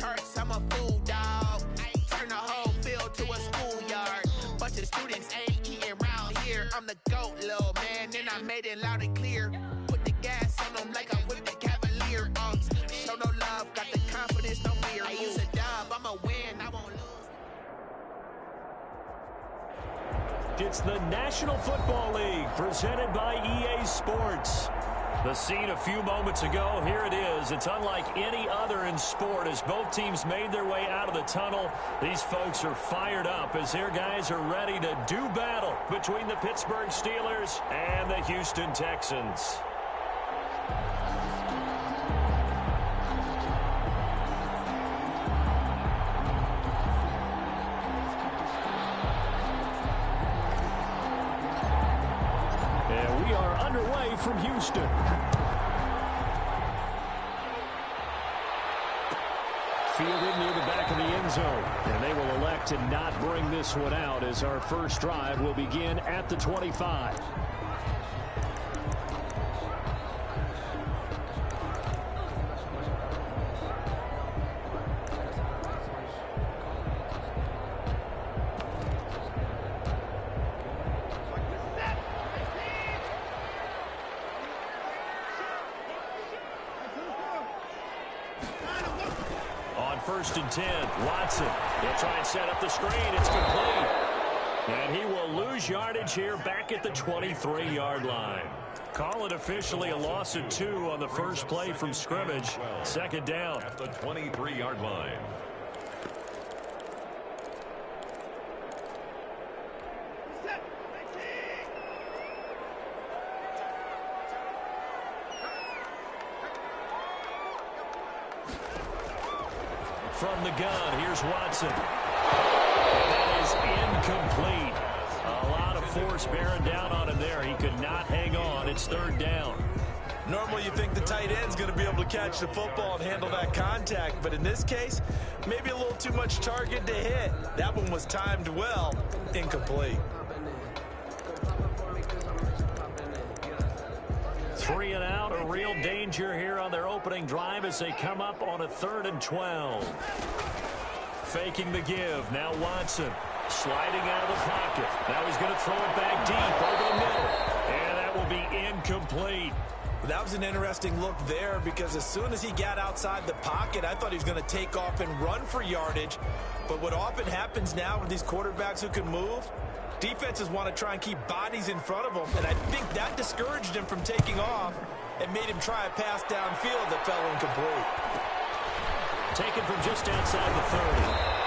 charts, I'm a fool, dog. Turn the whole field to a schoolyard. Bunch of students ain't eating round here. I'm the GOAT, little man, and I made it loud and clear. Put the gas on them like I whipped the Cavalier. Show no love, got the confidence, no fear. I use a dub, I'ma win, I won't lose. It's the National Football League presented by EA Sports. The scene a few moments ago, here it is. It's unlike any other in sport as both teams made their way out of the tunnel. These folks are fired up as their guys are ready to do battle between the Pittsburgh Steelers and the Houston Texans. And we are underway from Houston. Fielded near the back of the end zone. And they will elect to not bring this one out as our first drive will begin at the 25. First and 10, Watson. He'll try and set up the screen. It's complete. And he will lose yardage here back at the 23-yard line. Call it officially a loss of 2 on the first play from scrimmage. Second down. At the 23-yard line. From the gun, here's Watson. And that is incomplete. A lot of force bearing down on him there. He could not hang on. It's third down. Normally you think the tight end's going to be able to catch the football and handle that contact, but in this case, maybe a little too much target to hit. That one was timed well, incomplete. 3 and out, a real danger here on their opening drive as they come up on a 3rd and 12. Faking the give, now Watson sliding out of the pocket. Now he's going to throw it back deep over the middle, and that will be incomplete. That was an interesting look there because as soon as he got outside the pocket, I thought he was going to take off and run for yardage. But what often happens now with these quarterbacks who can move, defenses want to try and keep bodies in front of them, and I think that discouraged him from taking off and made him try a pass downfield that fell incomplete. Taken from just outside the 30.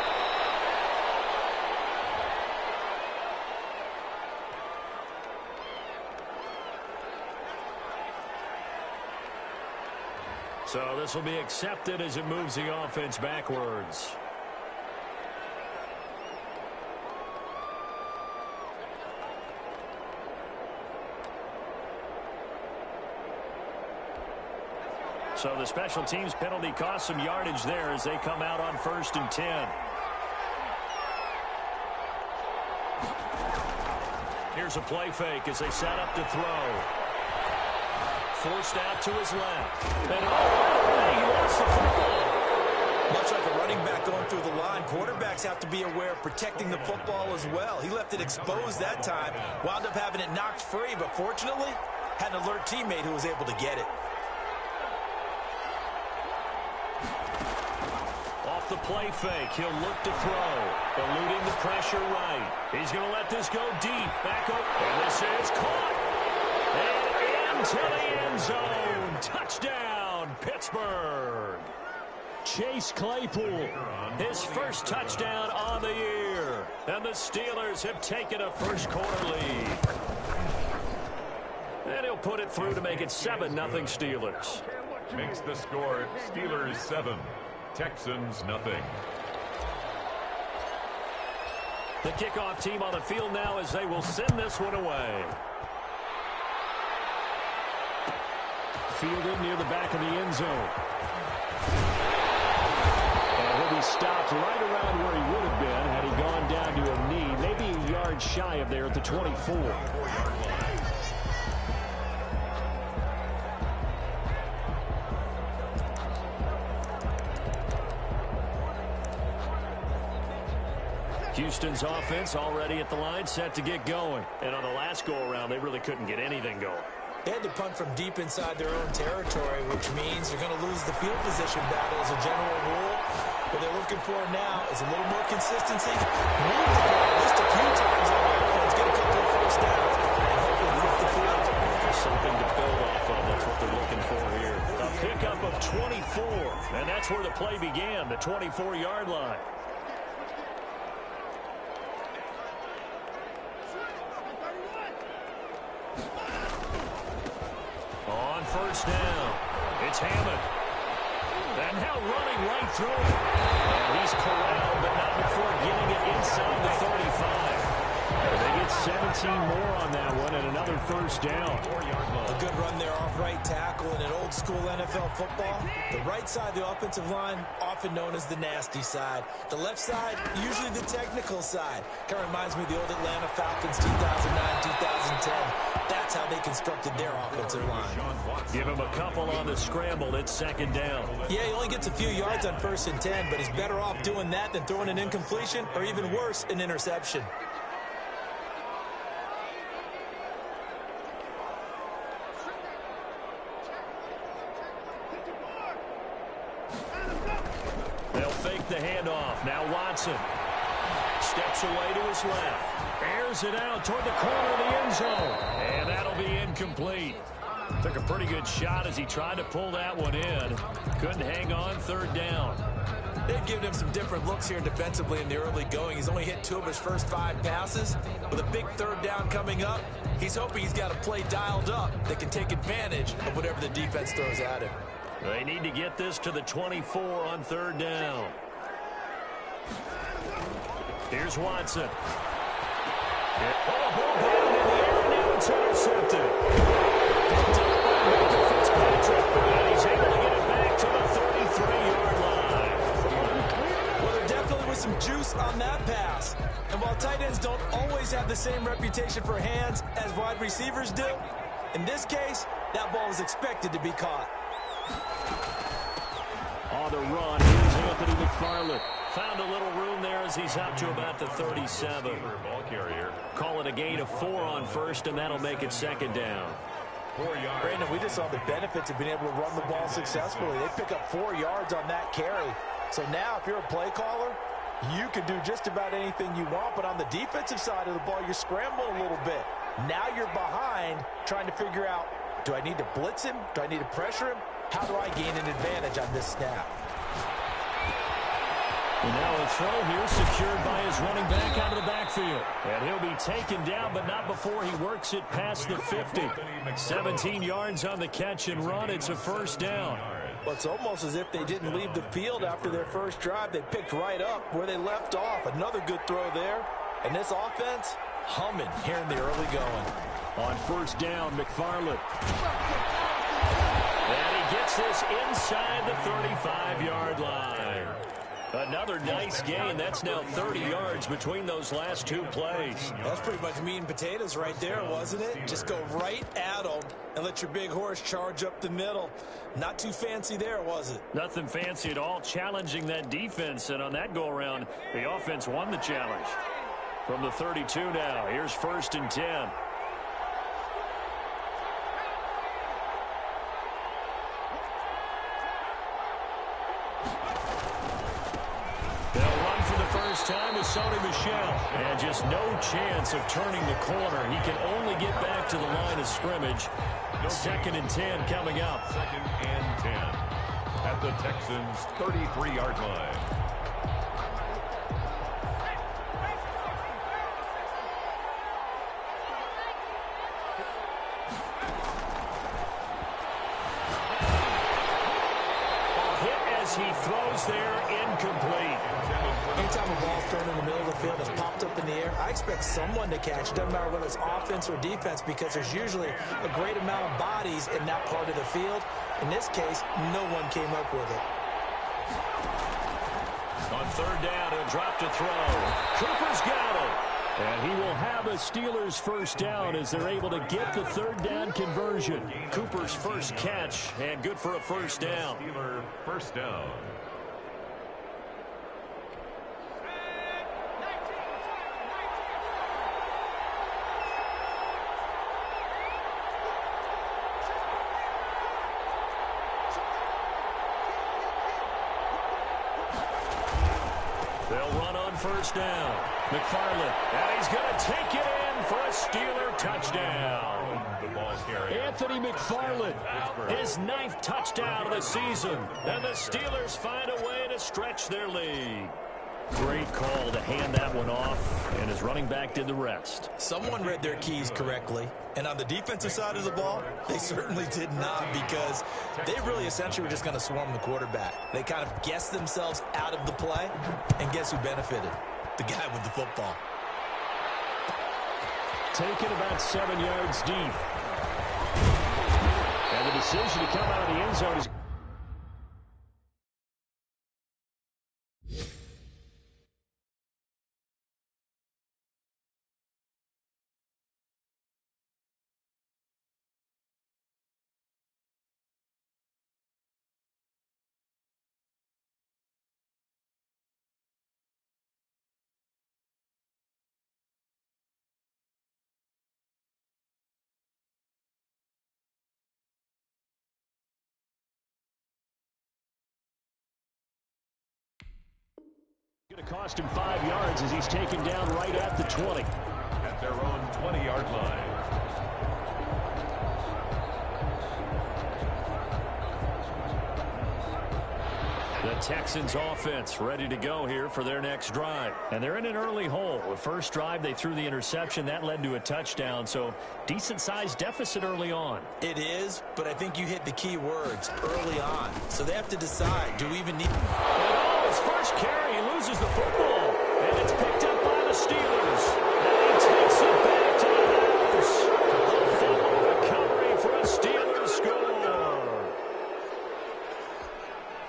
So this will be accepted as it moves the offense backwards. So the special teams penalty cost some yardage there as they come out on 1st and 10. Here's a play fake as they set up to throw. Forced out to his left. And he lost the football. Much like a running back going through the line, quarterbacks have to be aware of protecting the football as well. He left it exposed that time, wound up having it knocked free, but fortunately had an alert teammate who was able to get it. Off the play fake, he'll look to throw. Eluding the pressure right. He's going to let this go deep. Back up. And this is caught. And into the end zone. Touchdown, Pittsburgh. Chase Claypool, his first touchdown on the year. And the Steelers have taken a first quarter lead. And he'll put it through to make it 7-0 Steelers. Makes the score Steelers 7, Texans nothing. The kickoff team on the field now as they will send this one away. Fielded near the back of the end zone. And he'll be stopped right around where he would have been had he gone down to a knee, maybe a yard shy of there at the 24. Houston's offense already at the line, set to get going. And on the last go-around, they really couldn't get anything going. They had to punt from deep inside their own territory, which means they're going to lose the field position battle as a general rule. What they're looking for now is a little more consistency. Move the ball just a few times on offense, get a couple of first downs, and hopefully flip the field. Just something to build off of. That's what they're looking for here. A pickup of 24, and that's where the play began, the 24-yard line. On first down, it's Hammond. And now running right through it. And he's corralled, but not before getting it inside the 35. And they get 17 more on that one and another first down. A good run there off right tackle in an old-school NFL football. The right side of the offensive line, often known as the nasty side. The left side, usually the technical side. Kind of reminds me of the old Atlanta Falcons 2009, 2010. That's how they constructed their offensive line. Give him a couple on the scramble. It's second down. Yeah, he only gets a few yards on 1st and 10, but he's better off doing that than throwing an incompletion or even worse, an interception. They'll fake the handoff. Now Watson steps away to his left. Airs it out toward the corner of the end zone. And that'll be incomplete. Took a pretty good shot as he tried to pull that one in. Couldn't hang on, third down. They've given him some different looks here defensively in the early going. He's only hit 2 of his first 5 passes. With a big third down coming up, he's hoping he's got a play dialed up that can take advantage of whatever the defense throws at him. They need to get this to the 24 on third down. Here's Watson. Ball down in the air, and now it's intercepted. Picked up by Minkah Fitzpatrick, and he's able to get it back to the 33-yard line. Well, there definitely was some juice on that pass. And while tight ends don't always have the same reputation for hands as wide receivers do, in this case, that ball was expected to be caught. On the run, here's Anthony McFarland. Found a little room there as he's up to about the 37. Ball carrier. Call it a gain of 4 on first, and that'll make it second down. 4 yards. Brandon, we just saw the benefits of being able to run the ball successfully. They pick up 4 yards on that carry. So now, if you're a play caller, you can do just about anything you want. But on the defensive side of the ball, you're scrambling a little bit. Now you're behind, trying to figure out, do I need to blitz him? Do I need to pressure him? How do I gain an advantage on this snap? And now a throw here secured by his running back out of the backfield. And he'll be taken down, but not before he works it past the 50. 17 yards on the catch and run. It's a first down. Well, it's almost as if they didn't leave the field after their first drive. They picked right up where they left off. Another good throw there. And this offense, humming here in the early going. On first down, McFarland. And he gets this inside the 35-yard line. Another nice gain. That's now 30 yards between those last 2 plays. That's pretty much meat and potatoes right there, wasn't it? Just go right at them and let your big horse charge up the middle. Not too fancy there, was it? Nothing fancy at all, challenging that defense. And on that go-around, the offense won the challenge. From the 32 now, here's 1st and 10. Time is Sony Michel. And just no chance of turning the corner. He can only get back to the line of scrimmage. 2nd and 10 coming up. 2nd and 10 at the Texans' 33-yard line. Hit as he throws there, incomplete. Anytime a ball's thrown in the middle of the field, it's popped up in the air, I expect someone to catch. Doesn't matter whether it's offense or defense, because there's usually a great amount of bodies in that part of the field. In this case, no one came up with it. On third down, he'll drop to throw. Cooper's got it. And he will have a Steelers first down as they're able to get the third down conversion. Cooper's first catch, and good for a first down. Steeler first down. They'll run on first down. McFarland, and he's going to take it in for a Steeler touchdown. Anthony McFarland, his 9th touchdown of the season. And the Steelers find a way to stretch their lead. Great call to hand that one off, and his running back did the rest. Someone read their keys correctly, and on the defensive side of the ball, they certainly did not, because they really essentially were just going to swarm the quarterback. They kind of guessed themselves out of the play, and guess who benefited? The guy with the football. Taken about 7 yards deep. And the decision to come out of the end zone is... Going to cost him 5 yards as he's taken down right at the 20. At their own 20-yard line. The Texans offense ready to go here for their next drive. And they're in an early hole. The first drive, they threw the interception. That led to a touchdown, so decent-sized deficit early on. It is, but I think you hit the key words, early on. So they have to decide, do we even need... Oh, his first carry, he loses the football. And it's picked up by the Steelers. And he takes it back to the house. A fumble recovery for a Steelers score.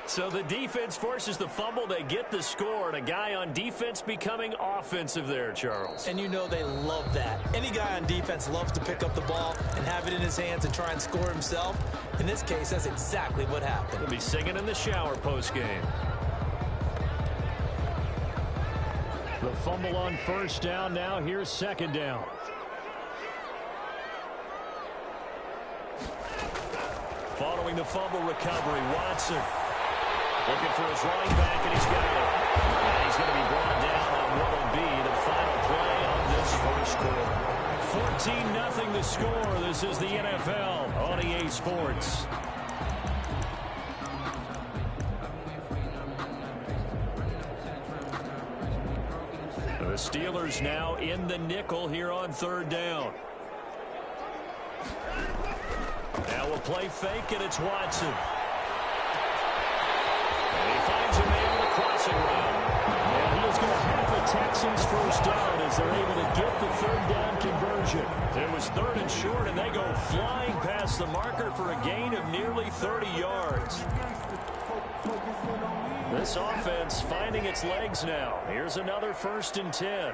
So the defense forces the fumble. They get the score. And a guy on defense becoming offensive there, Charles. And you know they love that. Any guy on defense loves to pick up the ball and have it in his hands and try and score himself. In this case, that's exactly what happened. He'll be singing in the shower post-game. The fumble on first down. Now here's second down. Following the fumble recovery, Watson looking for his running back, and he's got it. And he's going to be brought down on what will be the final play of this first quarter. 14-0 the score. This is the NFL on EA Sports. The Steelers now in the nickel here on third down. Now we'll play fake, and it's Watson. And he finds a man on the crossing route. And he is going to have the Texans first down as they're able to get the third down conversion. It was third and short, and they go flying past the marker for a gain of nearly 30 yards. This offense finding its legs now. Here's another 1st and 10.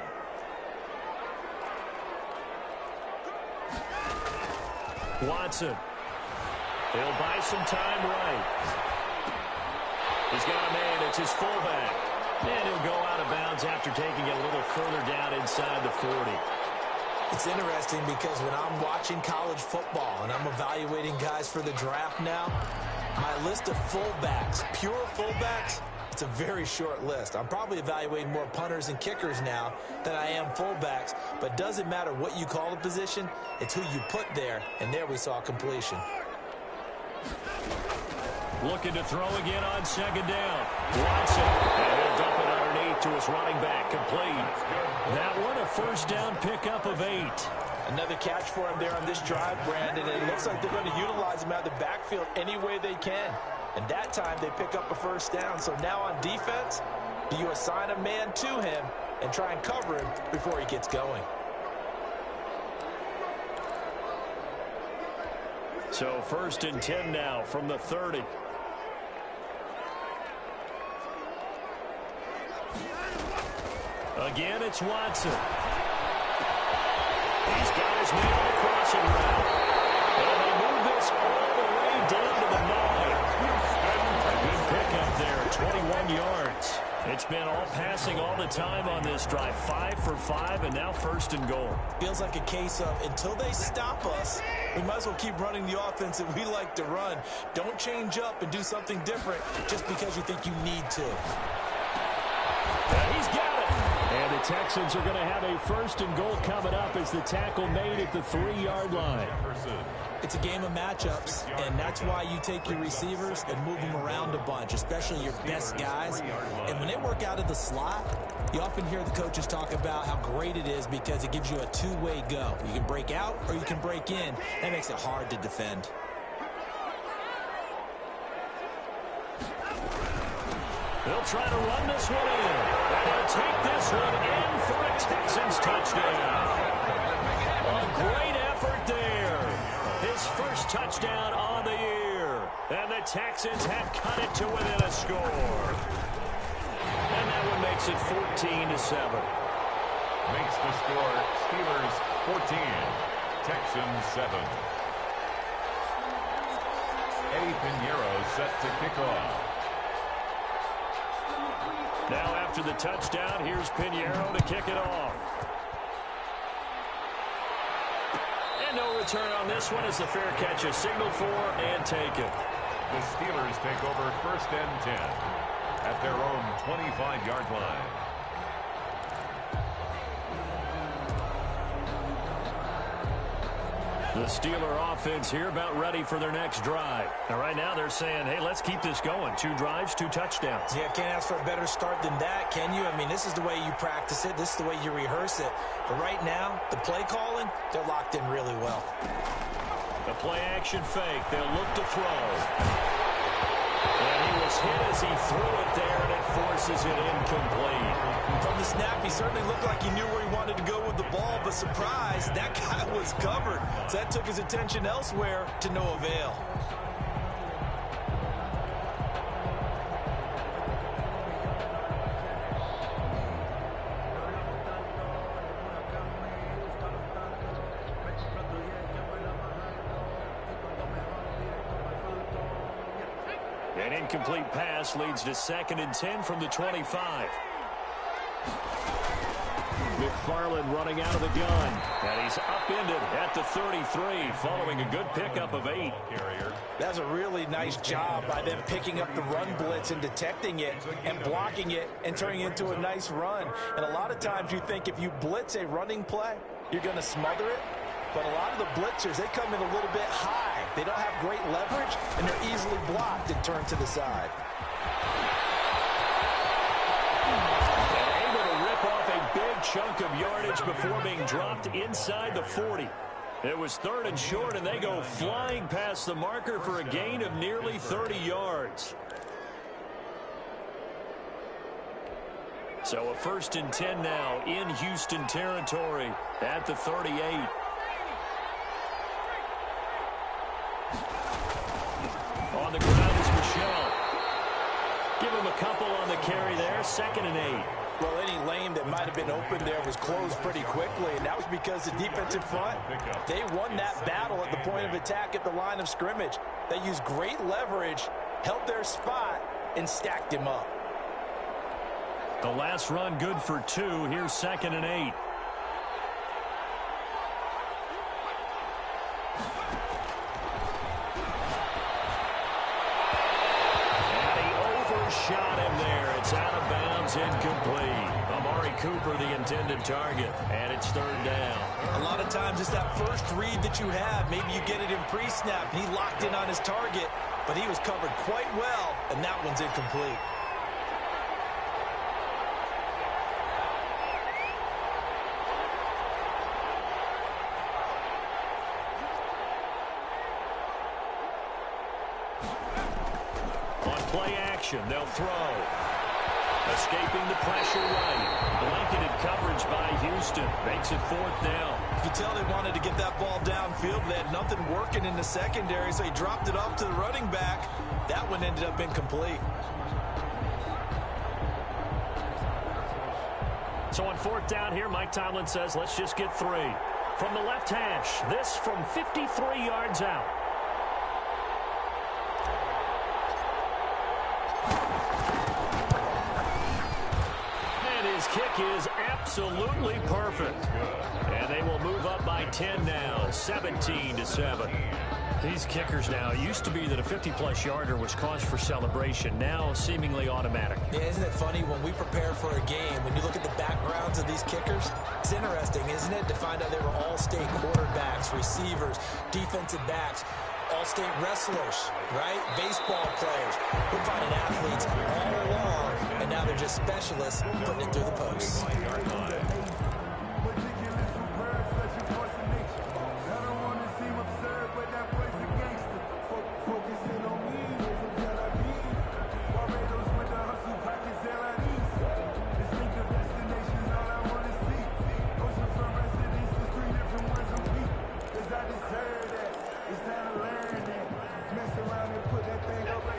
Watson. He'll buy some time right. He's got a man. It's his fullback. And he'll go out of bounds after taking it a little further down inside the 40. It's interesting because when I'm watching college football and I'm evaluating guys for the draft now, my list of fullbacks, pure fullbacks, it's a very short list. I'm probably evaluating more punters and kickers now than I am fullbacks, but it doesn't matter what you call the position, it's who you put there, and there we saw completion. Looking to throw again on second down. Watson, and he'll dump it underneath to his running back, complete. That one a first down pickup of 8. Another catch for him there on this drive, Brandon, and it looks like they're going to utilize him out of the backfield any way they can. And that time they pick up a first down. So now on defense, do you assign a man to him and try and cover him before he gets going? So 1st and 10 now from the 30. Again, it's Watson. He's got his man on the crossing route. And they move this all the way down to the 9. Good pickup there, 21 yards. It's been all passing all the time on this drive. 5 for 5, and now 1st and goal. Feels like a case of until they stop us, we might as well keep running the offense that we like to run. Don't change up and do something different just because you think you need to. He's Texans are going to have a 1st and goal coming up as the tackle made at the 3-yard line. It's a game of matchups, and that's why you take your receivers and move them around a bunch, especially your best guys. And when they work out of the slot, you often hear the coaches talk about how great it is because it gives you a two-way go. You can break out or you can break in. That makes it hard to defend. They'll try to run this one in. And they'll take this one in for a Texans touchdown. A great effort there. His first touchdown on the year. And the Texans have cut it to within a score. And that one makes it 14-7. Makes the score Steelers 14, Texans 7. Eddie Pinheiro set to kick off. Now after the touchdown, here's Pinheiro to kick it off. And no return on this one as the fair catch is signaled for and taken. The Steelers take over 1st and 10 at their own 25-yard line. The Steeler offense here about ready for their next drive. Now right now they're saying, hey, let's keep this going. 2 drives, 2 touchdowns. Yeah, can't ask for a better start than that, can you? I mean, this is the way you practice it. This is the way you rehearse it. But right now, the play calling, they're locked in really well. The play action fake. They'll look to throw. And he was hit as he threw it there, and it forces it incomplete. From the snap, he certainly looked like he knew where he wanted to go with the ball, but surprise, that guy was covered. So that took his attention elsewhere to no avail. An incomplete pass leads to 2nd and 10 from the 25. McFarland running out of the gun. And he's upended at the 33 following a good pickup of 8. That's a really nice job by them picking up the run blitz and detecting it and blocking it and turning it into a nice run. And a lot of times you think if you blitz a running play, you're going to smother it. But a lot of the blitzers, they come in a little bit high. They don't have great leverage, and they're easily blocked and turned to the side. And able to rip off a big chunk of yardage before being dropped inside the 40. It was 3rd and short, and they go flying past the marker for a gain of nearly 30 yards. So a 1st and 10 now in Houston territory at the 38. On the ground is Michel. Give him a couple on the carry there. 2nd and 8. Well, any lane that might have been open there was closed pretty quickly, and that was because the defensive front, they won that battle at the point of attack at the line of scrimmage. They used great leverage, held their spot, and stacked him up. The last run good for 2. Here's 2nd and 8. Shot him there. It's out of bounds, incomplete. Amari Cooper, the intended target, and it's 3rd down. A lot of times it's that first read that you have. Maybe you get it in pre-snap, and he locked in on his target, but he was covered quite well, and that one's incomplete. Play action, they'll throw. Escaping the pressure right. Blanketed coverage by Houston. Makes it 4th down. You can tell they wanted to get that ball downfield. They had nothing working in the secondary, so he dropped it off to the running back. That one ended up incomplete. So on 4th down here, Mike Tomlin says, let's just get 3. From the left hash, this from 53 yards out. Kick is absolutely perfect. And they will move up by 10 now, 17-7. These kickers now, it used to be that a 50-plus yarder was cause for celebration. Now, seemingly automatic. Yeah, isn't it funny when we prepare for a game, when you look at the backgrounds of these kickers, it's interesting, isn't it, to find out they were all-state quarterbacks, receivers, defensive backs, all-state wrestlers, right? Baseball players. We're finding athletes all along, and now they're just specialists putting it through the posts.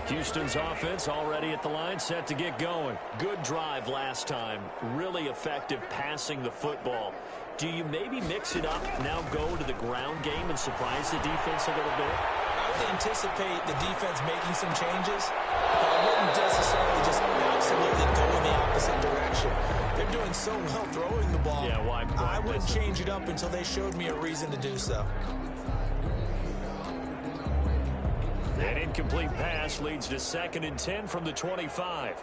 Houston's offense already at the line, set to get going. Good drive last time. Really effective passing the football. Do you maybe mix it up, now go to the ground game and surprise the defense a little bit? I would anticipate the defense making some changes. But I wouldn't necessarily just absolutely go in the opposite direction. They're doing so well throwing the ball. Yeah, why I wouldn't change it up until they showed me a reason to do so. An incomplete pass leads to 2nd and 10 from the 25.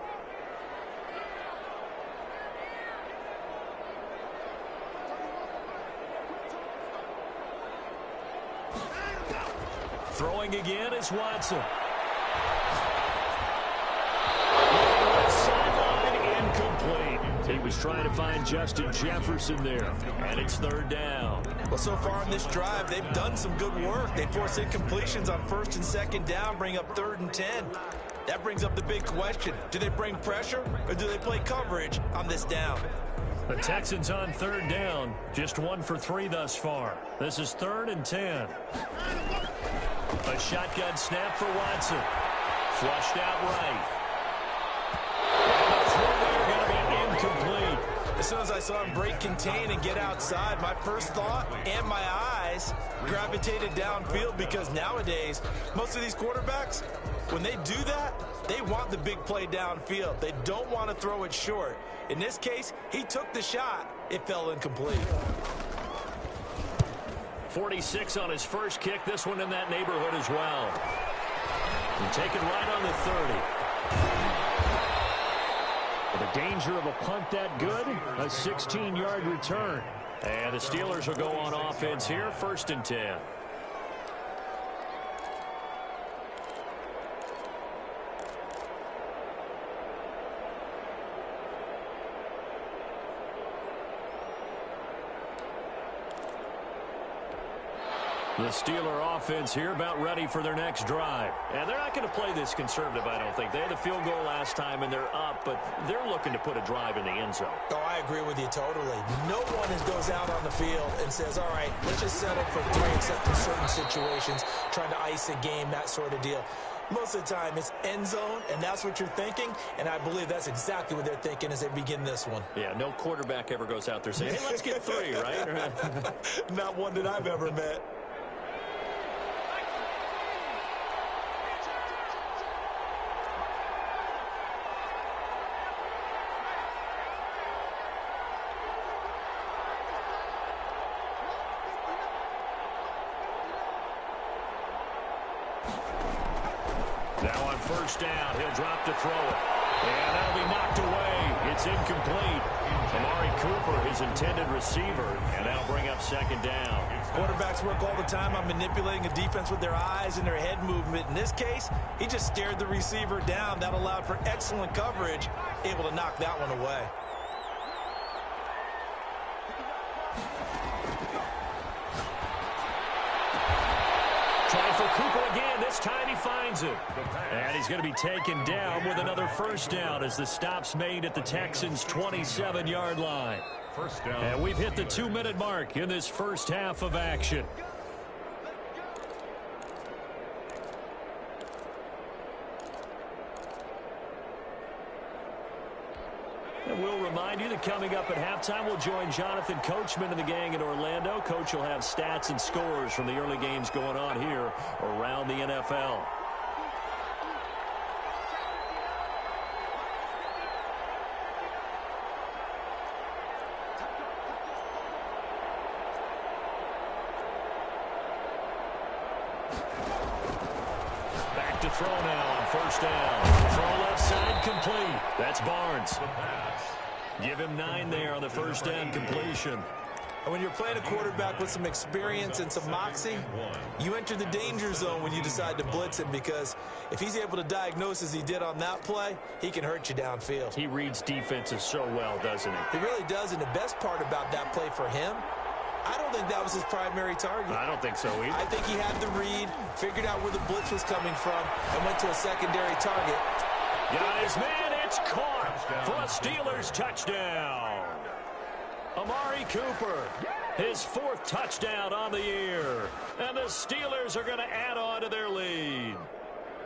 Throwing again is Watson. Sideline incomplete. He was trying to find Justin Jefferson there, and it's 3rd down. Well, so far in this drive, they've done some good work. They force incompletions on 1st and 2nd down, bring up 3rd and 10. That brings up the big question. Do they bring pressure, or do they play coverage on this down? The Texans on 3rd down, just 1 for 3 thus far. This is 3rd and 10. A shotgun snap for Watson. Flushed out right. And the throw there going to be incomplete. As soon as I saw him break contain and get outside, my first thought and my eyes gravitated downfield, because nowadays, most of these quarterbacks, when they do that, they want the big play downfield. They don't want to throw it short. In this case, he took the shot. It fell incomplete. 46 on his first kick. This one in that neighborhood as well. And taken right on the 30. The danger of a punt that good, a 16-yard return. And the Steelers will go on offense here, 1st and 10. The Steeler offense here about ready for their next drive. And they're not going to play this conservative, I don't think. They had a field goal last time, and they're up, but they're looking to put a drive in the end zone. Oh, I agree with you totally. No one goes out on the field and says, all right, let's just settle for 3 except in certain situations, trying to ice a game, that sort of deal. Most of the time, it's end zone, and that's what you're thinking, and I believe that's exactly what they're thinking as they begin this one. Yeah, no quarterback ever goes out there saying, hey, let's get 3, right? Not one that I've ever met. Now on 1st down, he'll drop to throw it. And that'll be knocked away. It's incomplete. Amari Cooper, his intended receiver, and that'll bring up 2nd down. Quarterbacks work all the time on manipulating a defense with their eyes and their head movement. In this case, he just stared the receiver down. That allowed for excellent coverage, able to knock that one away. Trying for Cooper again. This time he finds it. And he's going to be taken down with another 1st down as the stop's made at the Texans' 27-yard line. 1st down. And we've hit the 2-minute mark in this first half of action. And we'll remind you that coming up at halftime, we'll join Jonathan Coachman and the gang in Orlando. Coach will have stats and scores from the early games going on here around the NFL. look to throw now on first down. Throw left side complete. That's Barnes. Give him 9 there on the first down completion. And when you're playing a quarterback with some experience and some moxie, you enter the danger zone when you decide to blitz him, because if he's able to diagnose as he did on that play, he can hurt you downfield. He reads defenses so well, doesn't he? He really does, and the best part about that play for him, I don't think that was his primary target. I don't think so either. I think he had the read, figured out where the blitz was coming from, and went to a secondary target. Got his man, it's caught for a Steelers touchdown. Amari Cooper, his 4th touchdown on the year. And the Steelers are going to add on to their lead.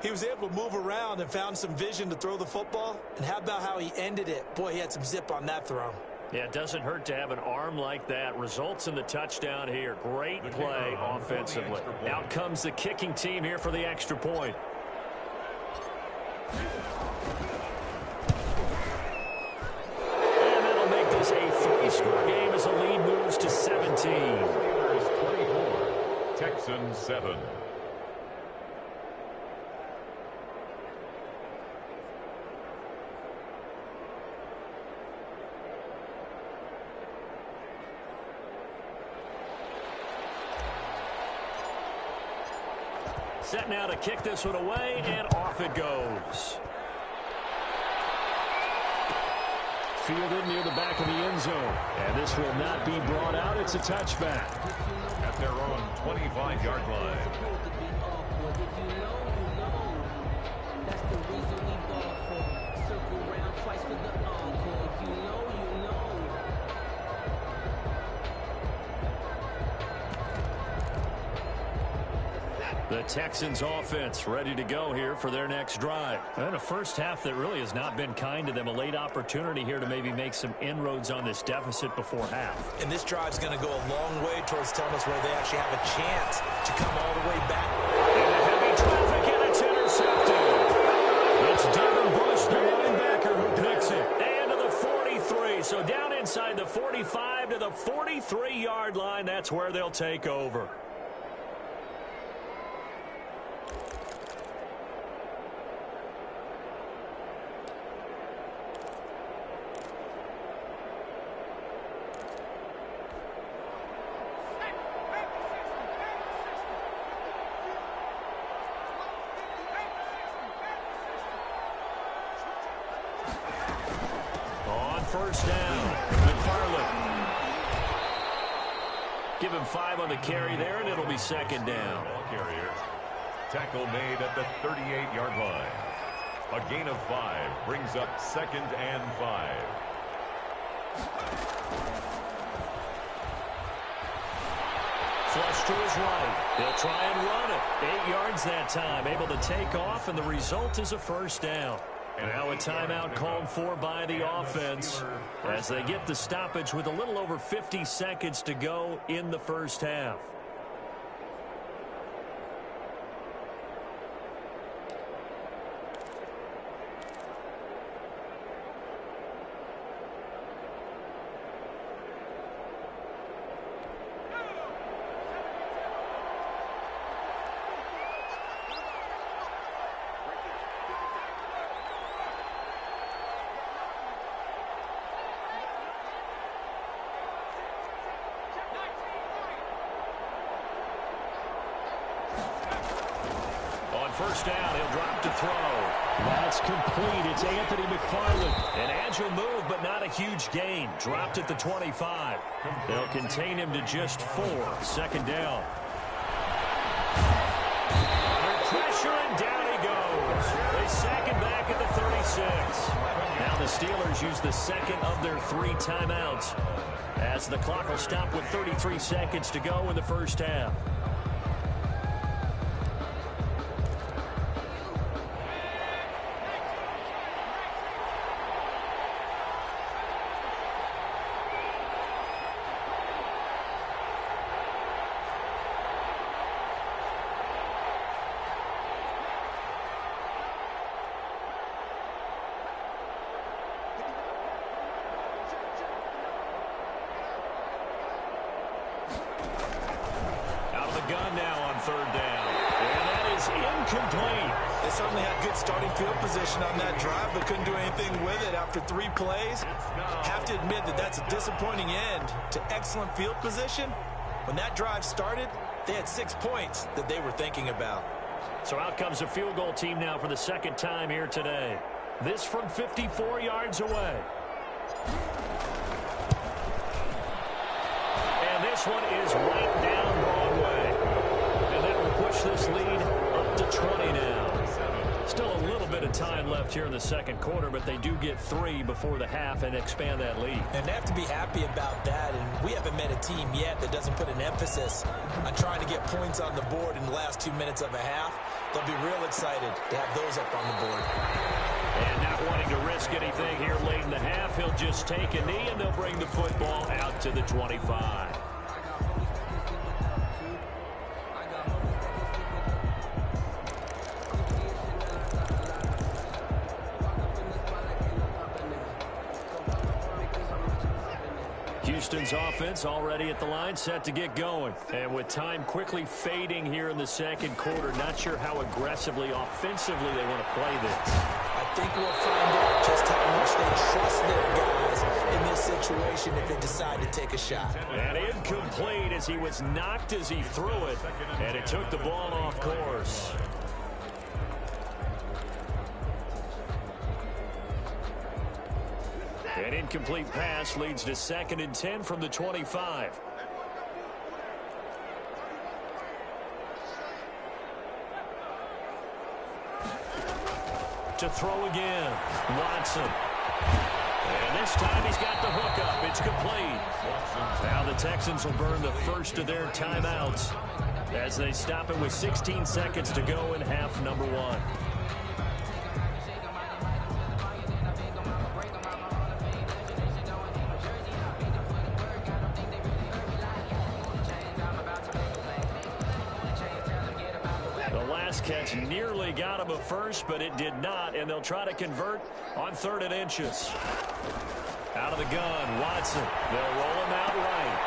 He was able to move around and found some vision to throw the football. And how about how he ended it? Boy, he had some zip on that throw. Yeah, it doesn't hurt to have an arm like that. Results in the touchdown here. Great play offensively. Out comes the kicking team here for the extra point. And that'll make this a 3-score game as the lead moves to 17. Steelers 24, Texans 7. Set now to kick this one away, and off it goes. Fielded near the back of the end zone. And this will not be brought out. It's a touchback. At their own 25-yard line. The Texans offense ready to go here for their next drive. And a first half that really has not been kind to them. A late opportunity here to maybe make some inroads on this deficit before half. And this drive's going to go a long way towards telling us where they actually have a chance to come all the way back. And heavy traffic, and it's intercepted. It's Devin Bush, the linebacker, who picks it. And to the 43. So down inside the 45 to the 43-yard line. That's where they'll take over. First down, McFarland. Give him 5 on the carry there, and it'll be second down. Ball carrier. Tackle made at the 38-yard line. A gain of 5 brings up 2nd and 5. Flush to his right. He'll try and run it. 8 yards that time. Able to take off, and the result is a first down. And now a timeout called for by the offense as they get the stoppage with a little over 50 seconds to go in the first half. First down, he'll drop to throw. That's complete. It's Anthony McFarland. An agile move, but not a huge gain. Dropped at the 25. They'll contain him to just 4. Second down. Under pressure, and down he goes. They sack him back at the 36. Now the Steelers use the second of their 3 timeouts as the clock will stop with 33 seconds to go in the first half. Gun now on third down. And that is incomplete. They certainly had good starting field position on that drive, but couldn't do anything with it after 3 plays. Have to admit that that's a disappointing end to excellent field position. When that drive started, they had 6 points that they were thinking about. So out comes a field goal team now for the second time here today. This from 54 yards away. And this one is right down Broadway. And that will push this lead up to 20 now. Still a little bit of time left here in the second quarter, but they do get 3 before the half and expand that lead. And they have to be happy about that, and we haven't met a team yet that doesn't put an emphasis on trying to get points on the board in the last 2 minutes of a half. They'll be real excited to have those up on the board. And not wanting to risk anything here late in the half, he'll just take a knee, and they'll bring the football out to the 25. Houston's offense already at the line, set to get going. And with time quickly fading here in the second quarter, not sure how aggressively, offensively they want to play this. I think we'll find out just how much they trust their guys in this situation if they decide to take a shot. And incomplete as he was knocked as he threw it, and it took the ball off course. An incomplete pass leads to 2nd and 10 from the 25. To throw again, Watson. And this time he's got the hook up. It's complete. Now the Texans will burn the first of their timeouts as they stop it with 16 seconds to go in half number 1. Catch nearly got him a first, but it did not, and they'll try to convert on 3rd and inches. Out of the gun, Watson. They'll roll him out right.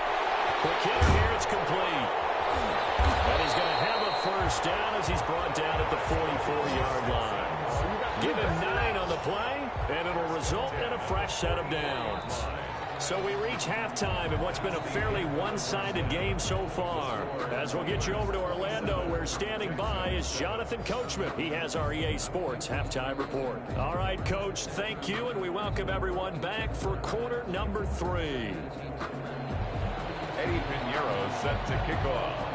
Quick hit here, it's complete. And he's going to have a first down as he's brought down at the 44-yard line. Give him 9 on the play, and it'll result in a fresh set of downs. So we reach halftime in what's been a fairly one-sided game so far. As we'll get you over to Orlando, where standing by is Jonathan Coachman. He has our EA Sports halftime report. All right, Coach, thank you, and we welcome everyone back for quarter number 3. Eddie Pinheiro set to kick off.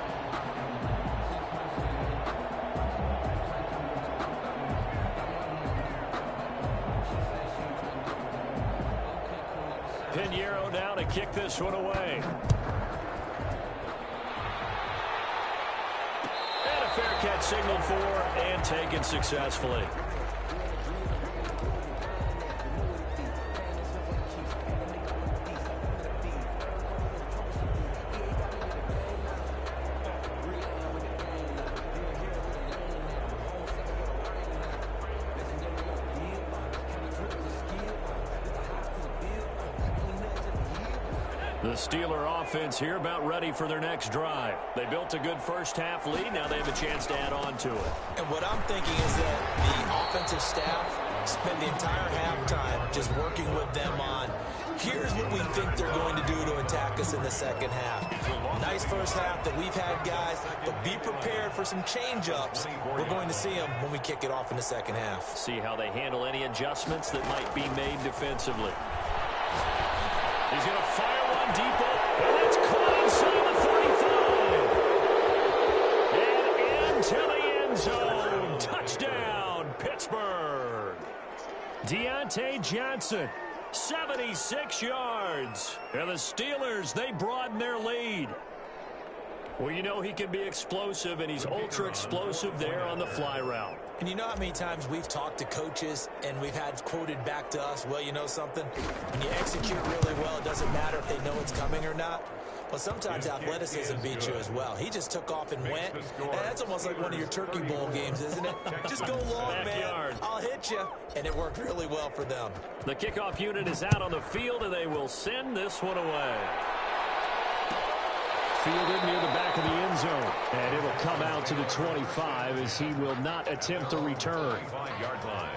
Pinheiro now to kick this one away. And a fair catch signaled for and taken successfully. The Steeler offense here about ready for their next drive. They built a good first half lead. Now they have a chance to add on to it. And what I'm thinking is that the offensive staff spent the entire halftime just working with them on, here's what we think they're going to do to attack us in the second half. Nice first half that we've had, guys, but be prepared for some change-ups. We're going to see them when we kick it off in the second half. See how they handle any adjustments that might be made defensively. He's going to fire one deep up, and it's caught inside the 45. And into the end zone. Touchdown, Pittsburgh. Deontay Johnson, 76 yards. And the Steelers, they broaden their lead. Well, you know he can be explosive, and he's ultra-explosive there on the fly route. And you know how many times we've talked to coaches and we've had quoted back to us, well, you know something? When you execute really well, it doesn't matter if they know it's coming or not. Well, sometimes athleticism beats you as well. He just took off and went. And that's almost like one of your Turkey Bowl games, isn't it? Just go long, man. I'll hit you. And it worked really well for them. The kickoff unit is out on the field, and they will send this one away. fielded near the back of the end zone. And it'll come out to the 25 as he will not attempt a return. 5-yard line.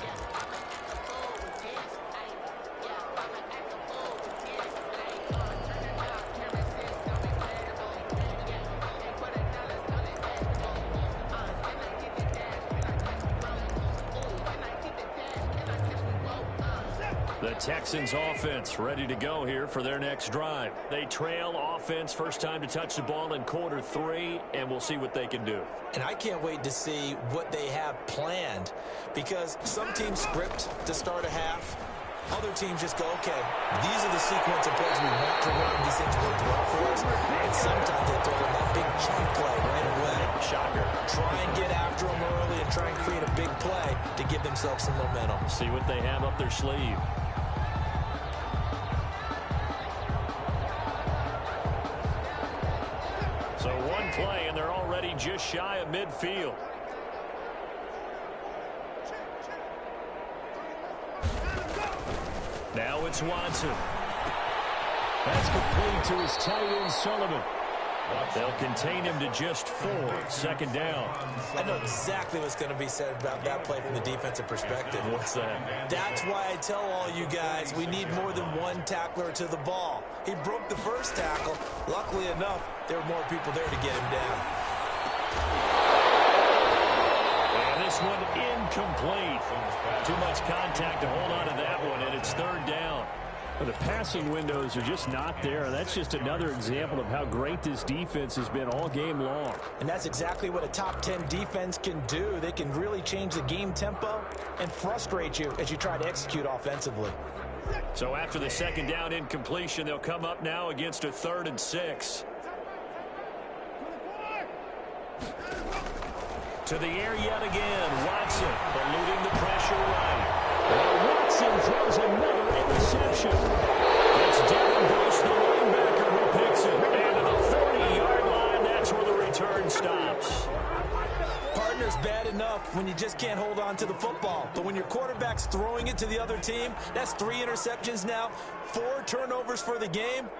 The Texans offense ready to go here for their next drive. They trail offense, first time to touch the ball in quarter 3, and we'll see what they can do. And I can't wait to see what they have planned, because some teams script to start a half. Other teams just go, okay, these are the sequence of plays we want to run. These things work well for us. And sometimes they throw in that big chunk play right away. Shocker. Try and get after them early and try and create a big play to give themselves some momentum. See what they have up their sleeve. So one play, and they're already just shy of midfield. Now it's Watson. That's complete to his tight end, Sullivan. They'll contain him to just 4, second down. I know exactly what's going to be said about that play from the defensive perspective. What's that? That's why I tell all you guys we need more than one tackler to the ball. He broke the first tackle. Luckily enough, there were more people there to get him down. And this one incomplete. Too much contact to hold on to that one, and it's third down. Well, the passing windows are just not there. That's just another example of how great this defense has been all game long. And that's exactly what a top 10 defense can do. They can really change the game tempo and frustrate you as you try to execute offensively. So after the second down incompletion, they'll come up now against a 3rd and 6. To the air yet again. Watson eluding the pressure right. Watson throws another interception. It's Devin Bush, the linebacker, who picks it. And to the 40-yard line, that's where the return stops. Partner's bad enough when you just can't hold on to the football. But when your quarterback's throwing it to the other team, that's 3 interceptions now, 4 turnovers for the game.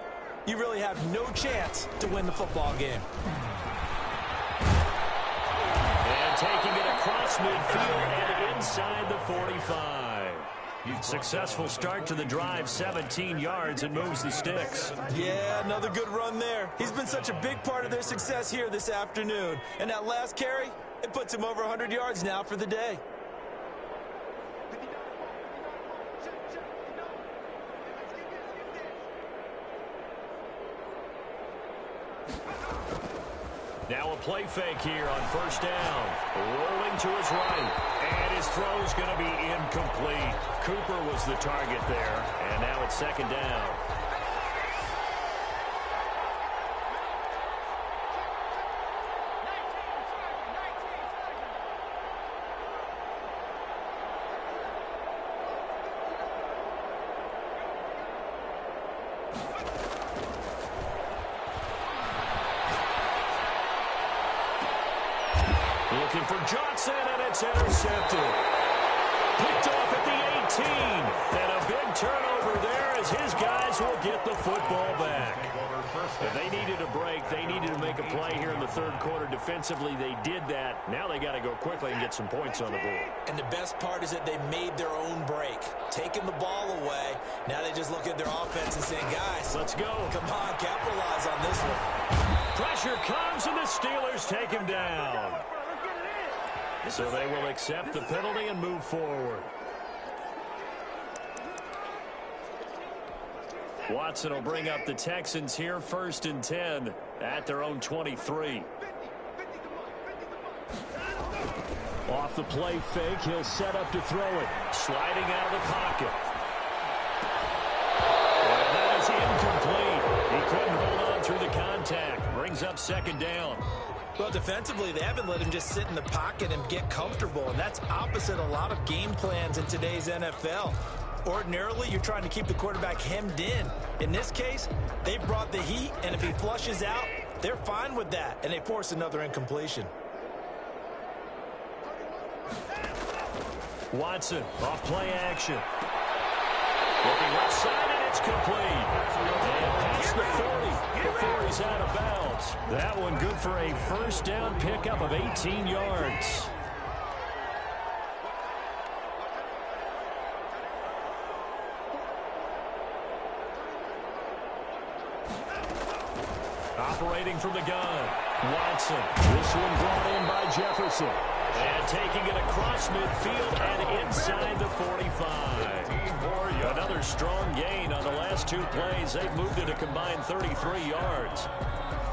You really have no chance to win the football game. And taking it across midfield and inside the 45. Successful start to the drive, 17 yards, and moves the sticks. Yeah, another good run there. He's been such a big part of their success here this afternoon. And that last carry, it puts him over 100 yards now for the day. Now a play fake here on first down. Rolling to his right. And his throw's going to be incomplete. Cooper was the target there. And now it's second down. Looking for Johnson, and it's intercepted. Picked off at the 18. And a big turnover there as his guys will get the football back. If they needed a break, they needed to make a play here in the third quarter. Defensively, they did that. Now they got to go quickly and get some points on the board. And the best part is that they made their own break. Taking the ball away. Now they just look at their offense and saying, guys, let's go. Come on, capitalize on this one. Pressure comes, and the Steelers take him down. So they will accept the penalty and move forward. Watson will bring up the Texans here, 1st and 10 at their own 23. Off the play fake, he'll set up to throw it. Sliding out of the pocket. And that is incomplete. He couldn't hold on through the contact. Brings up second down. Well, defensively, they haven't let him just sit in the pocket and get comfortable, and that's opposite a lot of game plans in today's NFL. Ordinarily, you're trying to keep the quarterback hemmed in. In this case, they brought the heat, and if he flushes out, they're fine with that, and they force another incompletion. Watson, off play action. Looking left side, and It's complete. And past the 40 before he's out of bounds. That one good for a first down pickup of 18 yards. Operating from the gun, Watson. This one brought in by Jefferson. And taking it across midfield and inside the 45. Another strong gain on the last two plays. They've moved it a combined 33 yards.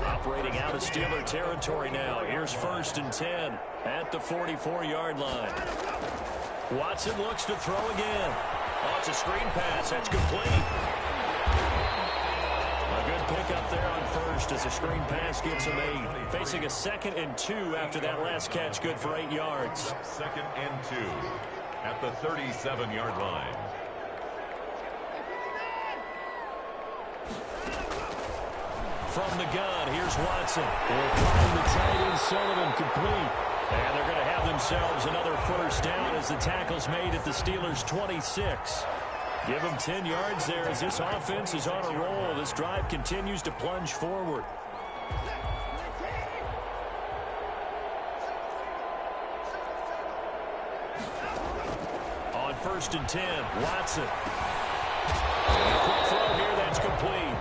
Operating out of Steeler territory now. Here's 1st and 10 at the 44-yard line. Watson looks to throw again. Oh, it's a screen pass. That's complete. A good pickup there on 1st as the screen pass gets him 8. Facing a 2nd and 2 after that last catch, good for 8 yards. 2nd and 2 at the 37-yard line. From the gun, here's Watson. They'll find the tight end Sullivan complete. And they're going to have themselves another first down as the tackle's made at the Steelers' 26. Give them 10 yards there as this offense is on a roll. This drive continues to plunge forward. On 1st and 10, Watson. Quick throw here, that's complete.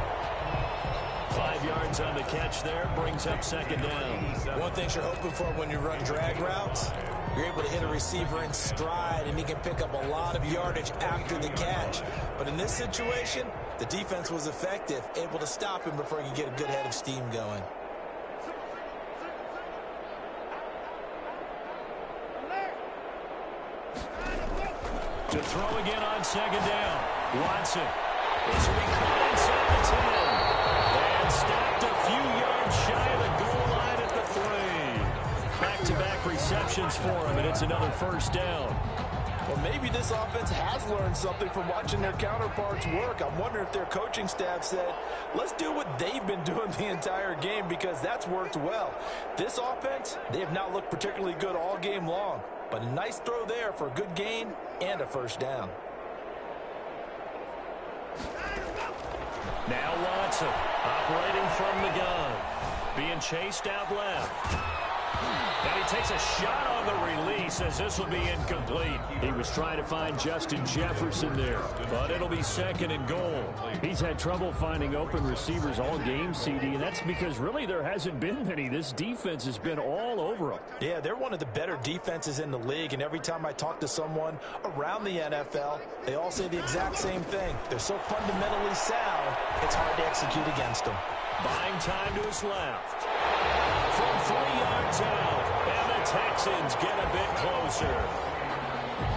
5 yards on the catch there, brings up 2nd down. One thing you're hoping for when you run drag routes, you're able to hit a receiver in stride, and he can pick up a lot of yardage after the catch. But in this situation, the defense was effective, able to stop him before he could get a good head of steam going. To throw again on 2nd down. Watson. This will be caught inside the 10. And stopped a few yards shy of the goal line at the 3. Back-to-back receptions for him, and it's another first down. Well, maybe this offense has learned something from watching their counterparts work. I'm wondering if their coaching staff said, let's do what they've been doing the entire game, because that's worked well. This offense, they have not looked particularly good all game long. But a nice throw there for a good gain and a first down. Now Watson, operating from the gun. Being chased out left. And he takes a shot on the release as this will be incomplete. He was trying to find Justin Jefferson there, but it'll be 2nd and goal. He's had trouble finding open receivers all game, CD, and that's because really there hasn't been many. This defense has been all over them. Yeah, they're one of the better defenses in the league, and every time I talk to someone around the NFL, they all say the exact same thing. They're so fundamentally sound, it's hard to execute against them. Buying time to his left. From 3 yards out, and the Texans get a bit closer.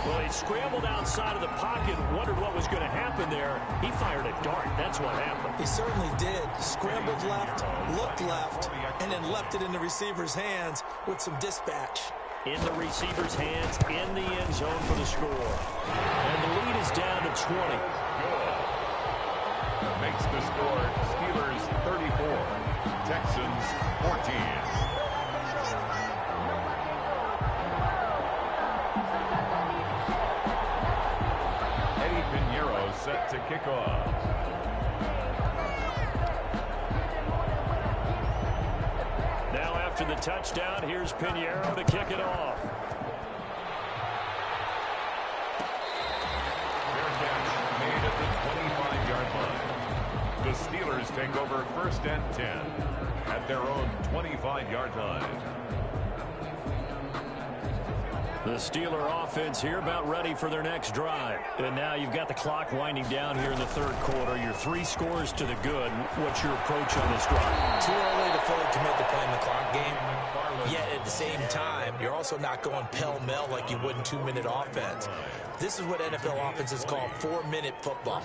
Well, he scrambled outside of the pocket and wondered what was going to happen there. He fired a dart. That's what happened. He certainly did. Scrambled left, looked left, and then left it in the receiver's hands with some dispatch. In the receiver's hands, in the end zone for the score. And the lead is down to 20. Makes the score Steelers 34, Texans 14. Eddie Pinheiro set to kick off. Now after the touchdown, here's Pinheiro to kick it off. Made at the 25-yard line. The Steelers take over 1st and 10 at their own 25-yard line. The Steeler offense here about ready for their next drive. And now you've got the clock winding down here in the 3rd quarter. You're 3 scores to the good. What's your approach on this drive? Too early to fully commit to playing the clock game. Yet at the same time, you're also not going pell-mell like you would in 2-minute offense. This is what NFL offenses call 4-minute football.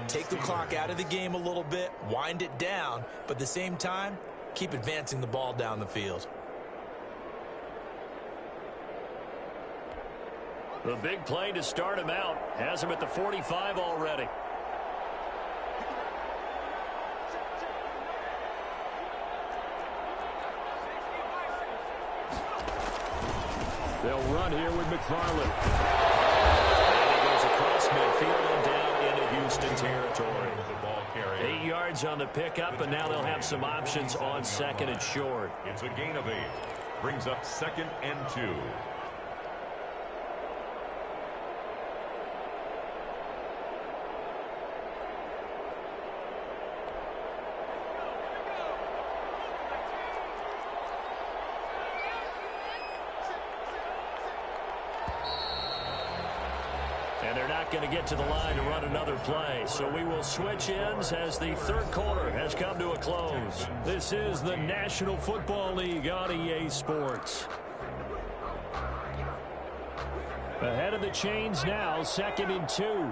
Take the clock out of the game a little bit, wind it down, but at the same time, keep advancing the ball down the field. The big play to start him out. Has him at the 45 already. They'll run here with McFarland. And he goes across midfield and down into Houston. Houston territory. The ball carrier. 8 yards on the pickup, and now they'll have some options on second and short. It's a gain of 8. Brings up 2nd and 2. And they're not going to get to the line to run another play. So we will switch ends as the third quarter has come to a close. This is the National Football League on EA Sports. Ahead of the chains now, 2nd and 2.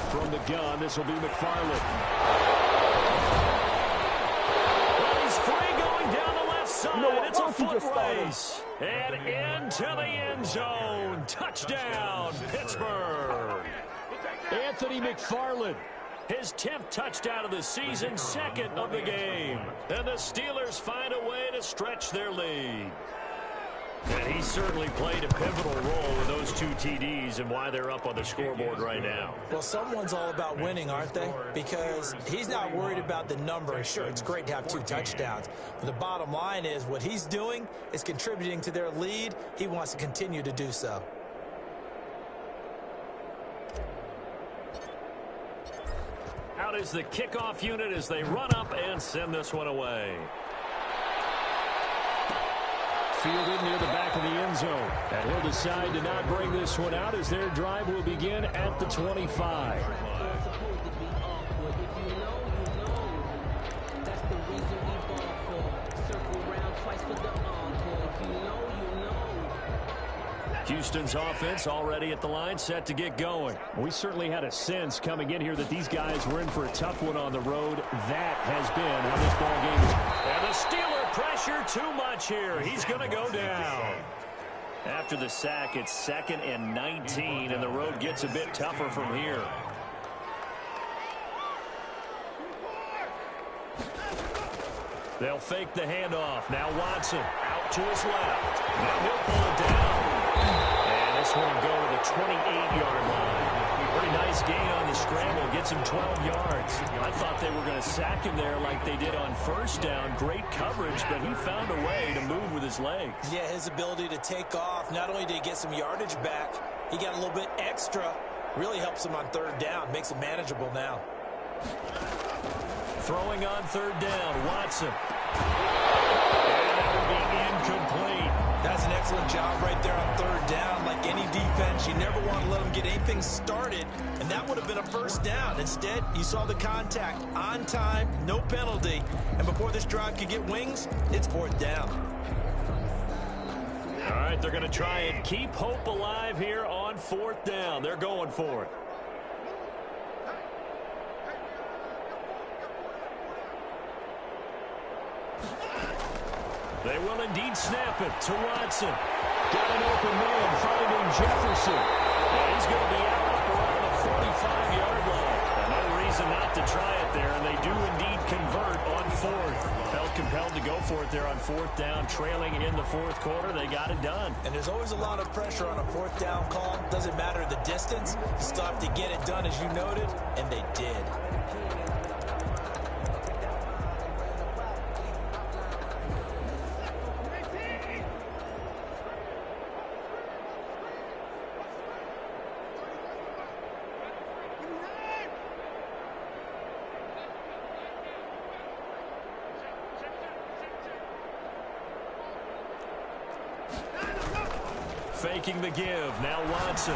From the gun, this will be McFarland. Well, he's free going down the left side. It's a foot race. And into the end zone. Touchdown, Pittsburgh. Anthony McFarland. His 10th touchdown of the season, 2nd of the game. And the Steelers find a way to stretch their lead. And he certainly played a pivotal role with those 2 TDs and why they're up on the scoreboard right now. Well, someone's all about winning, aren't they? Because he's not worried about the number. Sure, it's great to have 2 touchdowns. But the bottom line is what he's doing is contributing to their lead. He wants to continue to do so. Out is the kickoff unit as they run up and send this one away. Fielded near the back of the end zone. And he'll decide to not bring this one out as their drive will begin at the 25. Houston's offense already at the line, set to get going. We certainly had a sense coming in here that these guys were in for a tough one on the road. That has been how this ball game is. And the Steeler pressure too much here. He's going to go down. After the sack, it's 2nd and 19, and the road gets a bit tougher from here. They'll fake the handoff. Now Watson out to his left. Now he'll pull it down. And this one will go to the 28-yard line. Pretty nice gain on the scramble. Gets him 12 yards. I thought they were going to sack him there like they did on first down. Great coverage, but he found a way to move with his legs. Yeah, his ability to take off. Not only did he get some yardage back, he got a little bit extra. Really helps him on 3rd down. Makes it manageable now. Throwing on 3rd down, Watson. And that will be incomplete. That's an excellent job right there on 3rd down. Like any defense, you never want to let them get anything started, and that would have been a 1st down. Instead, you saw the contact on time, no penalty, and before this drive could get wings, it's 4th down. All right, they're going to try and keep hope alive here on 4th down. They're going for it. They will indeed snap it to Watson. Got an open man, finding Jefferson. And he's going to be out up around the 45-yard line. And no reason not to try it there, and they do indeed convert on 4th. Felt compelled to go for it there on 4th down, trailing in the 4th quarter. They got it done. And there's always a lot of pressure on a 4th down call. Doesn't matter the distance. You still have to get it done, as you noted, and they did. Faking the give. Now Watson.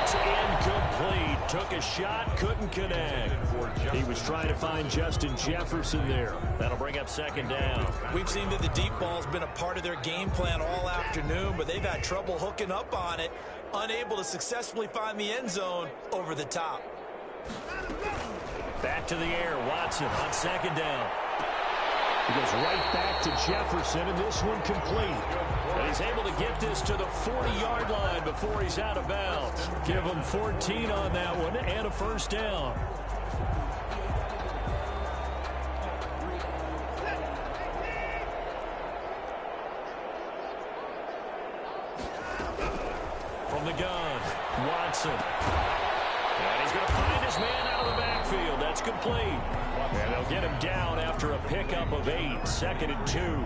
It's incomplete. Took a shot, couldn't connect. He was trying to find Justin Jefferson there. That'll bring up 2nd down. We've seen that the deep ball's been a part of their game plan all afternoon, but they've had trouble hooking up on it, unable to successfully find the end zone over the top. Back to the air. Watson on 2nd down. He goes right back to Jefferson, and this one complete. And he's able to get this to the 40-yard line before he's out of bounds. Give him 14 on that one and a first down. From the gun, Watson. And he's going to find his man out of the backfield. That's complete. And they'll get him down after a pickup of 8, 2nd and 2.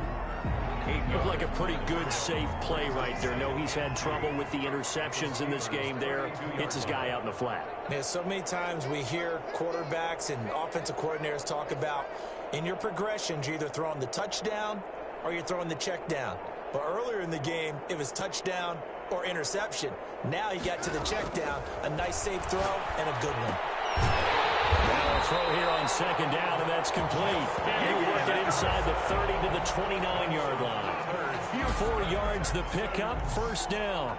Looked like a pretty good, safe play right there. No, he's had trouble with the interceptions in this game there. Hits his guy out in the flat. Yeah, so many times we hear quarterbacks and offensive coordinators talk about in your progressions, you're either throwing the touchdown or you're throwing the check down. But earlier in the game, it was touchdown or interception. Now he got to the check down, a nice safe throw, and a good one. Now a throw here on 2nd down, and that's complete. And they work it inside the 30 to the 29-yard line. 4 yards the pickup, first down.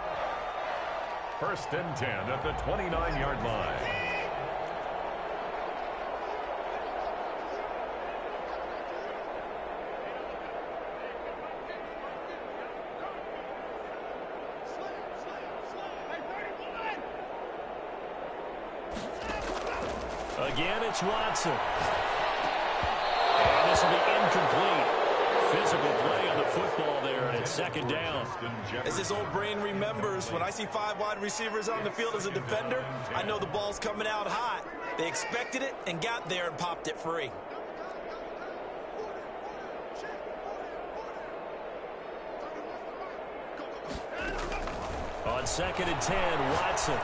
1st and 10 at the 29-yard line. Again, it's Watson. And this will be incomplete. Physical play on the football there, and it's 2nd down. As this old brain remembers, when I see 5 wide receivers on the field as a defender, I know the ball's coming out hot. They expected it and got there and popped it free. On 2nd and 10, Watson.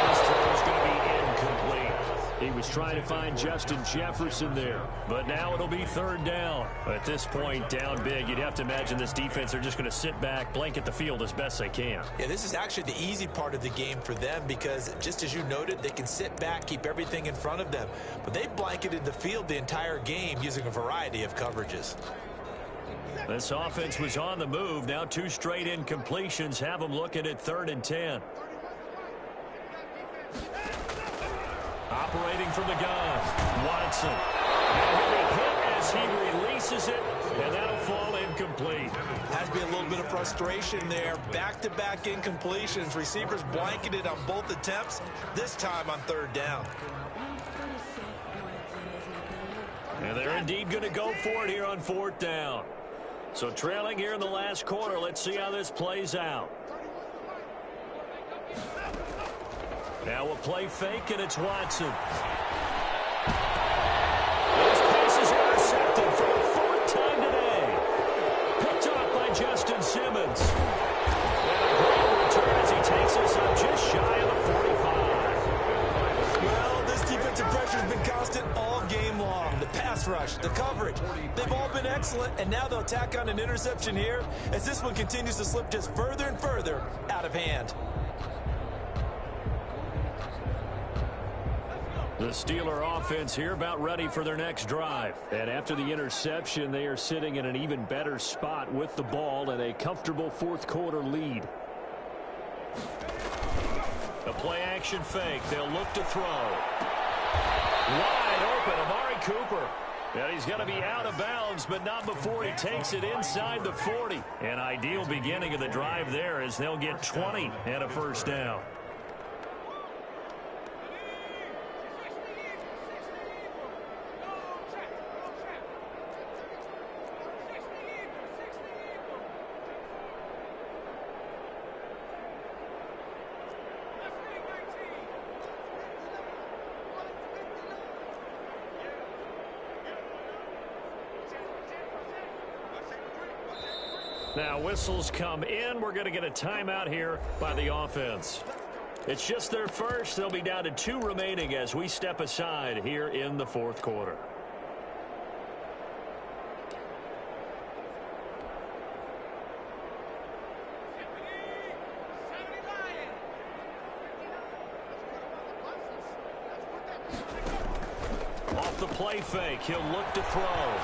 This throw is going to be incomplete. He was trying to find Justin Jefferson there, but now it'll be 3rd down. At this point, down big, you'd have to imagine this defense are just going to sit back, blanket the field as best they can. Yeah, this is actually the easy part of the game for them because, just as you noted, they can sit back, keep everything in front of them. But they blanketed the field the entire game using a variety of coverages. This offense was on the move. Now 2 straight incompletions have them looking at 3rd and 10. Operating from the gun, Watson. And he'll be hit as he releases it, and that'll fall incomplete. Has to be a little bit of frustration there. Back-to-back incompletions. Receivers blanketed on both attempts, this time on 3rd down. And they're indeed going to go for it here on 4th down. So trailing here in the last quarter, let's see how this plays out. Now a play fake, and it's Watson. His pass is intercepted for the 4th time today. Picked off by Justin Simmons. And a great return as he takes us up just shy of the 45. Well, this defensive pressure has been constant all game long. The pass rush, the coverage, they've all been excellent, and now they'll tack on an interception here as this one continues to slip just further and further out of hand. The Steeler offense here about ready for their next drive. And after the interception, they are sitting in an even better spot with the ball and a comfortable 4th quarter lead. A play action fake. They'll look to throw. Wide open, Amari Cooper. And he's going to be out of bounds, but not before he takes it inside the 40. An ideal beginning of the drive there as they'll get 20 and a first down. Now whistles come in. We're going to get a timeout here by the offense. It's just their first. They'll be down to 2 remaining as we step aside here in the 4th quarter. Off the play fake, he'll look to throw.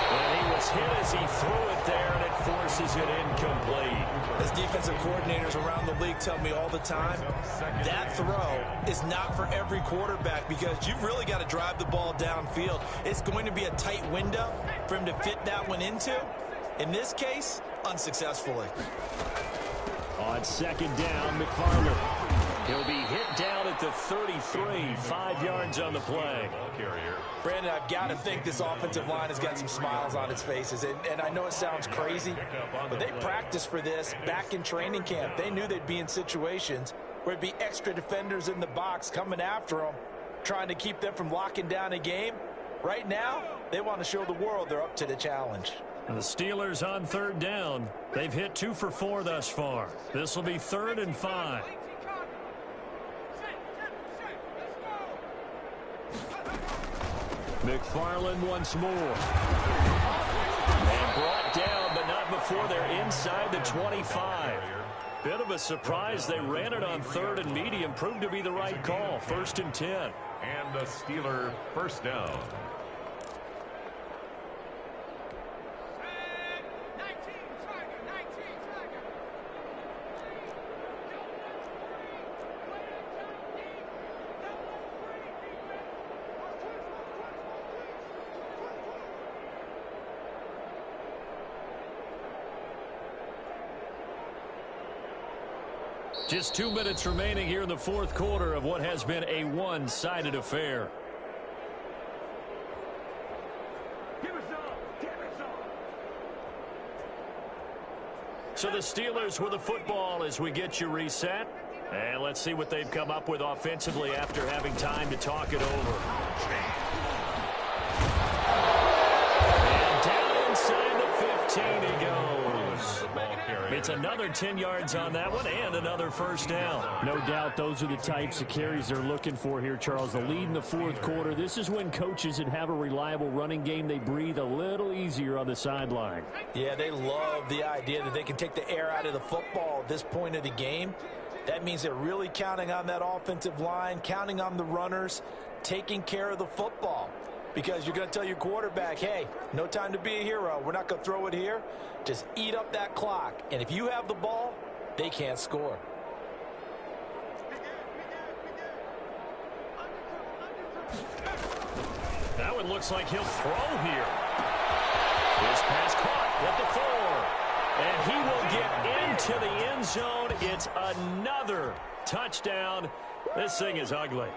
And he was hit as he threw it there, and it forces it incomplete. As defensive coordinators around the league tell me all the time, that throw is not for every quarterback because you've really got to drive the ball downfield. It's going to be a tight window, for him to fit that one into. In this case, unsuccessfully. On second down, McFarland. He'll be hit down at the 33, 5 yards on the play. Brandon, I've got to think this offensive line has got some smiles on its faces. And I know it sounds crazy, but they practiced for this back in training camp. They knew they'd be in situations where it'd be extra defenders in the box coming after them, trying to keep them from locking down a game. Right now, they want to show the world they're up to the challenge. And the Steelers on third down. They've hit 2 for 4 thus far. This will be 3rd and 5. McFarland once more. And brought down, but not before they're inside the 25. Bit of a surprise. They ran it on 3rd and medium. Proved to be the right call. 1st and 10. And the Steeler first down. Just 2 minutes remaining here in the 4th quarter of what has been a one-sided affair. So the Steelers with the football as we get you reset. And let's see what they've come up with offensively after having time to talk it over. And down inside the 15 he goes. It's another 10 yards on that one and another first down. No doubt those are the types of carries they're looking for here, Charles. The lead in the 4th quarter. This is when coaches that have a reliable running game, they breathe a little easier on the sideline. Yeah, they love the idea that they can take the air out of the football at this point of the game. That means they're really counting on that offensive line, counting on the runners, taking care of the football. Because you're going to tell your quarterback, hey, no time to be a hero. We're not going to throw it here. Just eat up that clock. And if you have the ball, they can't score. That one looks like he'll throw here. His pass caught at the 4. And he will get into the end zone. It's another touchdown. This thing is ugly.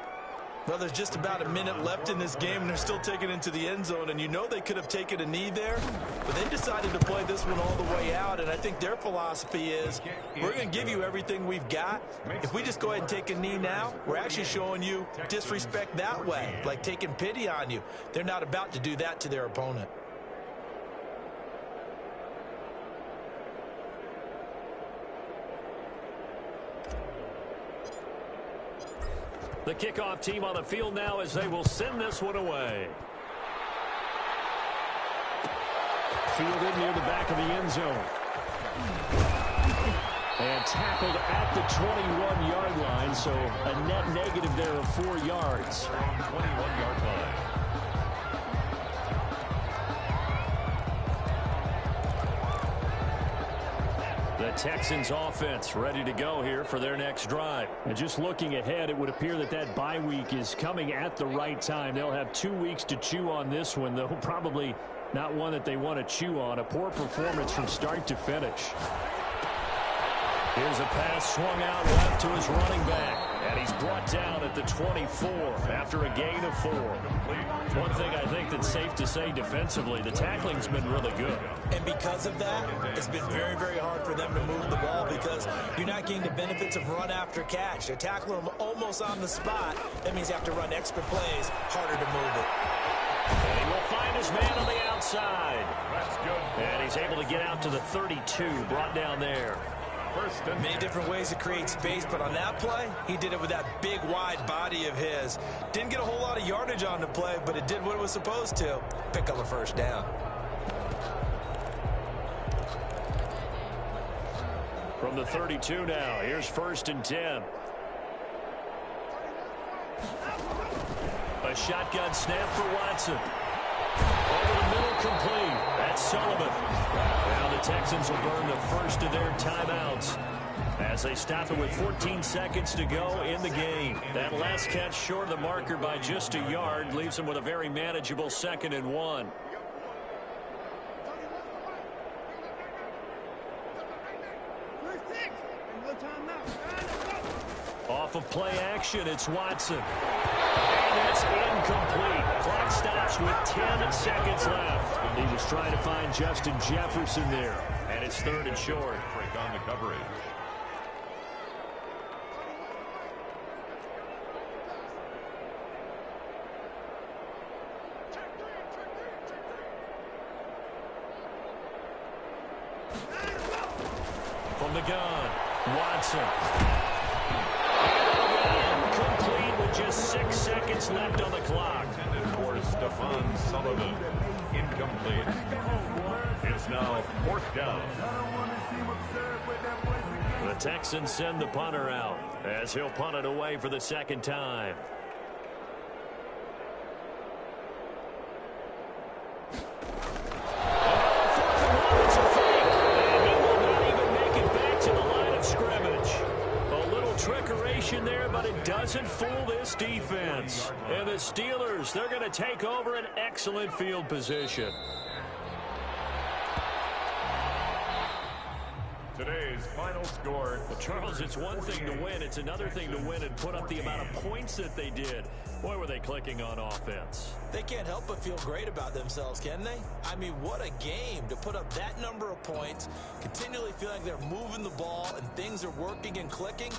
Well, there's just about a minute left in this game, and they're still taking it into the end zone. And you know they could have taken a knee there, but they decided to play this one all the way out. And I think their philosophy is, we're going to give you everything we've got. If we just go ahead and take a knee now, we're actually showing you disrespect that way, like taking pity on you. They're not about to do that to their opponent. The kickoff team on the field now as they will send this one away. Fielded near the back of the end zone. And tackled at the 21-yard line, so a net negative there of 4 yards. 21-yard line. The Texans offense ready to go here for their next drive. And just looking ahead, it would appear that that bye week is coming at the right time. They'll have 2 weeks to chew on this one, though probably not one that they want to chew on. A poor performance from start to finish. Here's a pass swung out left to his running back. And he's brought down at the 24 after a gain of 4. One thing I think that's safe to say defensively, the tackling's been really good. And because of that, it's been very, very hard for them to move the ball because you're not getting the benefits of run after catch. They're tackling them almost on the spot. That means you have to run extra plays, harder to move it. And he will find his man on the outside. That's good. And he's able to get out to the 32, brought down there. Many different ways to create space, but on that play, he did it with that big, wide body of his. Didn't get a whole lot of yardage on the play, but it did what it was supposed to. Pick up a first down. From the 32 now, here's 1st and 10. A shotgun snap for Watson. Over the middle, complete. That's Sullivan. Now the Texans will burn the first of their timeouts as they stop it with 14 seconds to go in the game. That last catch short of the marker by just a yard leaves them with a very manageable 2nd and 1. Off of play action, it's Watson. And that's incomplete. Clock stops with 10 seconds left. He was trying to find Justin Jefferson there. And it's 3rd and short. Break on the coverage. From the gun, Watson. Incomplete with just 6 seconds left on the clock. Intended for Stephon Sullivan. Incomplete. It's now 4th down. The Texans send the punter out as he'll punt it away for the 2nd time. There, but it doesn't fool this defense. And the Steelers, they're going to take over an excellent field position. Today's final score. Well, Charles, it's one thing to win. It's another thing to win and put up the amount of points that they did. Boy, were they clicking on offense. They can't help but feel great about themselves, can they? I mean, what a game to put up that number of points, continually feeling like they're moving the ball and things are working and clicking.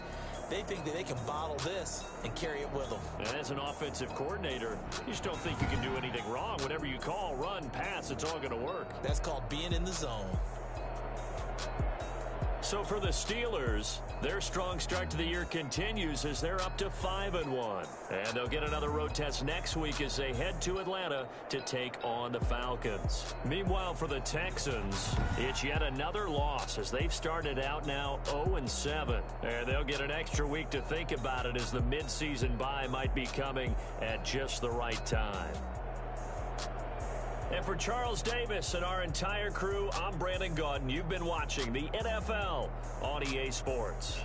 They think that they can bottle this and carry it with them. And as an offensive coordinator, you just don't think you can do anything wrong. Whatever you call, run, pass, it's all going to work. That's called being in the zone. So for the Steelers, their strong start to the year continues as they're up to 5-1. And they'll get another road test next week as they head to Atlanta to take on the Falcons. Meanwhile, for the Texans, it's yet another loss as they've started out now 0-7. And they'll get an extra week to think about it as the midseason bye might be coming at just the right time. And for Charles Davis and our entire crew, I'm Brandon Gaudin. You've been watching the NFL on EA Sports.